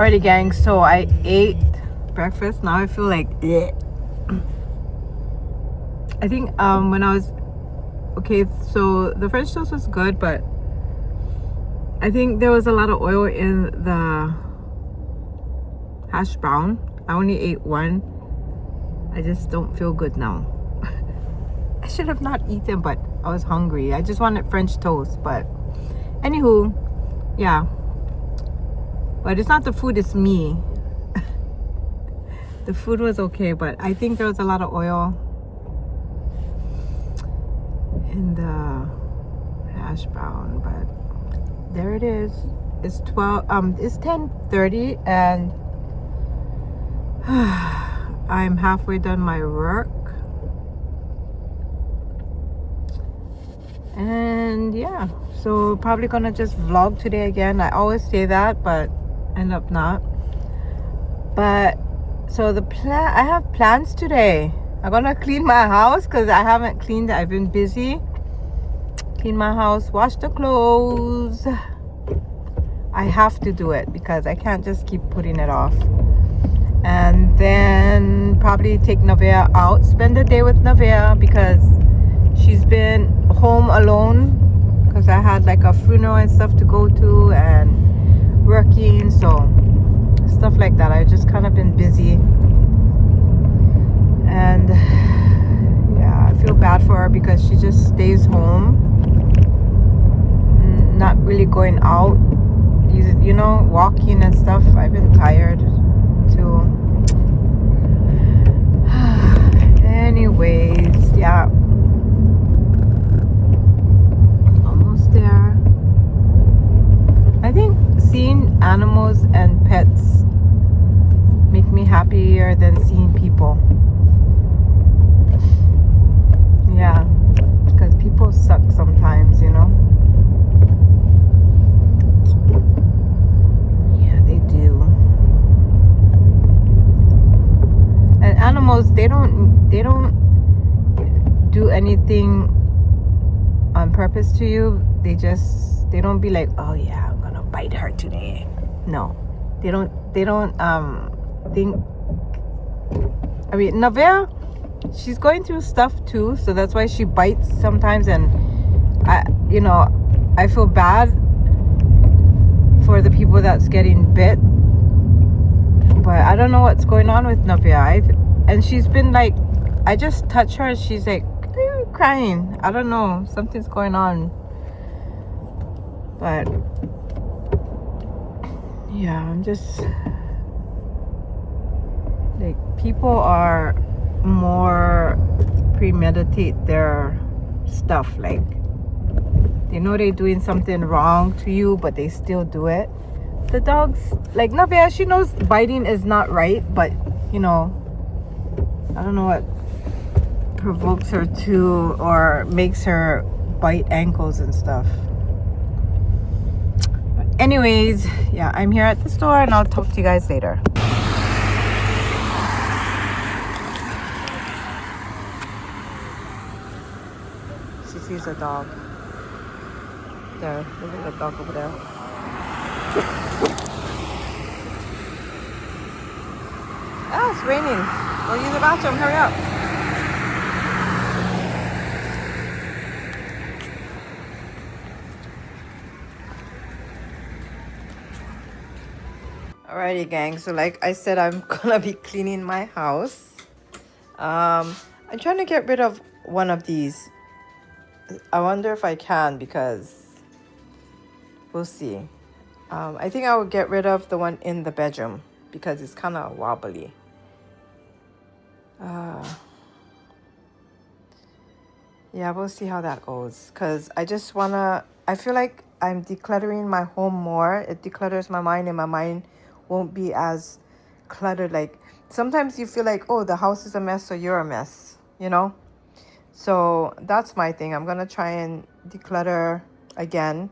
Alrighty, gang. So I ate breakfast. Now I feel like bleh. I think when I was okay, so the French toast was good, but I think there was a lot of oil in the hash brown. I only ate one. I just don't feel good now. I should have not eaten, but I was hungry. I just wanted French toast, but anywho, yeah. But it's not the food, it's me. The food was okay, but I think there was a lot of oil in the hash brown. But there it is. It's 10:30 and I'm halfway done my work. And yeah, so probably gonna just vlog today again. I always say that, but end up not. But so I have plans today. I'm gonna clean my house because I haven't cleaned it. I've been busy. Clean my house, wash the clothes. I have to do it because I can't just keep putting it off. And then probably take Nevaeh out, spend the day with Nevaeh because she's been home alone because I had like a funeral and stuff to go to and working, so stuff like that. I've just kind of been busy, and yeah, I feel bad for her because she just stays home, not really going out, you know, walking and stuff. I've been tired too. Anyways, yeah, almost there. I think seeing animals and pets make me happier than seeing people. Yeah, because people suck sometimes, you know. Yeah, they do. And animals, they don't do anything on purpose to you. They don't be like, oh yeah, I'm gonna bite her today. No, they don't think. I mean, Nevaeh, she's going through stuff too, so that's why she bites sometimes. And I feel bad for the people that's getting bit, but I don't know what's going on with Nevaeh. And she's been like, I just touch her and she's like crying. I don't know, something's going on. But yeah, I'm just like, people are more premeditate their stuff. Like, they know they're doing something wrong to you, but they still do it. The dogs, like Nevaeh, she knows biting is not right, but you know, I don't know what provokes her to or makes her bite ankles and stuff. But anyways, yeah, I'm here at the store and I'll talk to you guys later. She sees a dog. There, look at the dog over there. Ah, it's raining. Go use the bathroom, hurry up. Alrighty, gang, so like I said, I'm gonna be cleaning my house. I'm trying to get rid of one of these. I wonder if I can, because we'll see. I think I will get rid of the one in the bedroom because it's kind of wobbly. Yeah, we'll see how that goes, because I feel like I'm decluttering my home more. It declutters my mind, and my mind won't be as cluttered. Like, sometimes you feel like, oh, the house is a mess, so you're a mess, you know? So that's my thing. I'm gonna try and declutter again.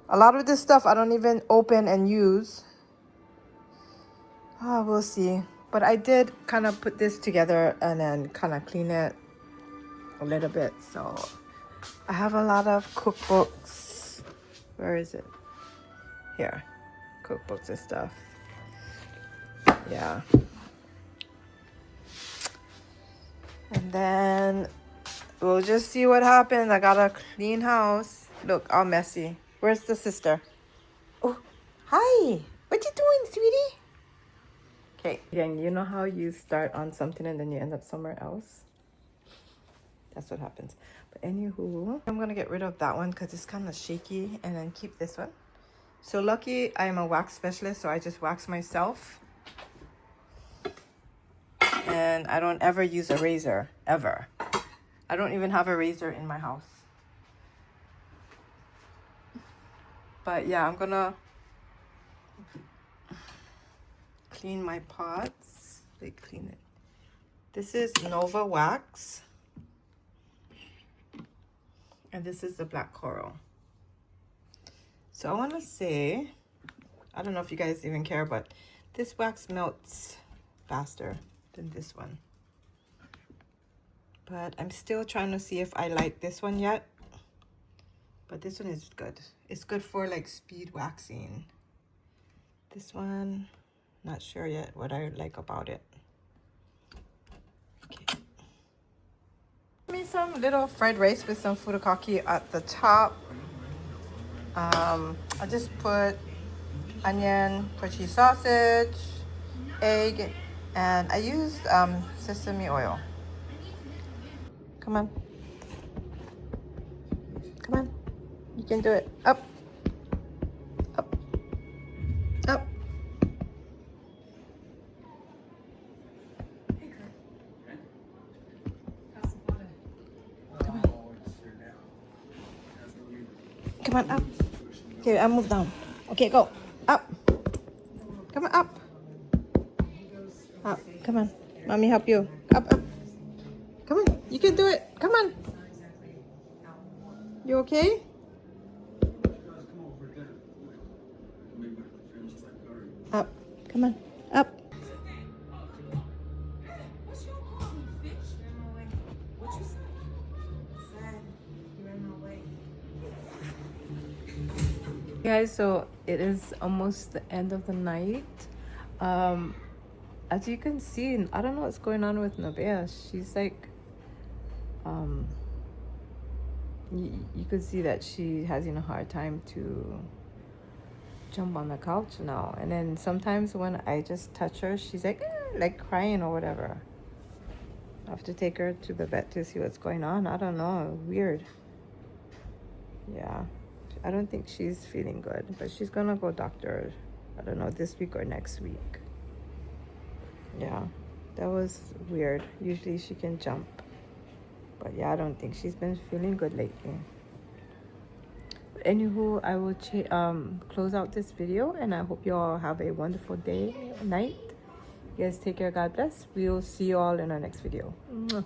A lot of this stuff I don't even open and use. We'll see. But I did kind of put this together and then kind of clean it a little bit. So I have a lot of cookbooks. Where is it? Here. Cookbooks and stuff. Yeah. And then we'll just see what happens. I got a clean house. Look, all messy. Where's the sister? Oh, hi. What you doing, sweetie? Okay. Again, you know how you start on something and then you end up somewhere else? That's what happens. But anywho, I'm gonna get rid of that one because it's kind of shaky, and then keep this one. So lucky I'm a wax specialist, so I just wax myself. And I don't ever use a razor, ever. I don't even have a razor in my house. But yeah, I'm gonna clean my pots. They clean it. This is Nova Wax. And this is the black coral. So I want to say, I don't know if you guys even care, but this wax melts faster than this one. But I'm still trying to see if I like this one yet. But this one is good. It's good for like speed waxing. This one, not sure yet what I like about it. Okay. Give me some little fried rice with some furikake at the top. I just put onion, put cheese sausage, egg, and I used sesame oil. Come on. Come on. You can do it. Up. Up. Up. Come on. Come on, up. Okay, I'll move down. Okay, go. Up. Come on, up. Up. Come on. Mommy help you. Up, up. Come on. You can do it. Come on. You okay? Up. Come on. Up. Guys, so it is almost the end of the night. As you can see, I don't know what's going on with Nevaeh. She's like, you could see that she having a hard time to jump on the couch now. And then sometimes when I just touch her, she's like crying or whatever. I have to take her to the vet to see what's going on. I don't know, weird. Yeah, I don't think she's feeling good, but she's gonna go doctor, I don't know, this week or next week. Yeah, that was weird. Usually she can jump, but yeah, I don't think she's been feeling good lately. But anywho, I will close out this video, and I hope you all have a wonderful day, night. You guys take care. God bless. We'll see you all in our next video. Mwah.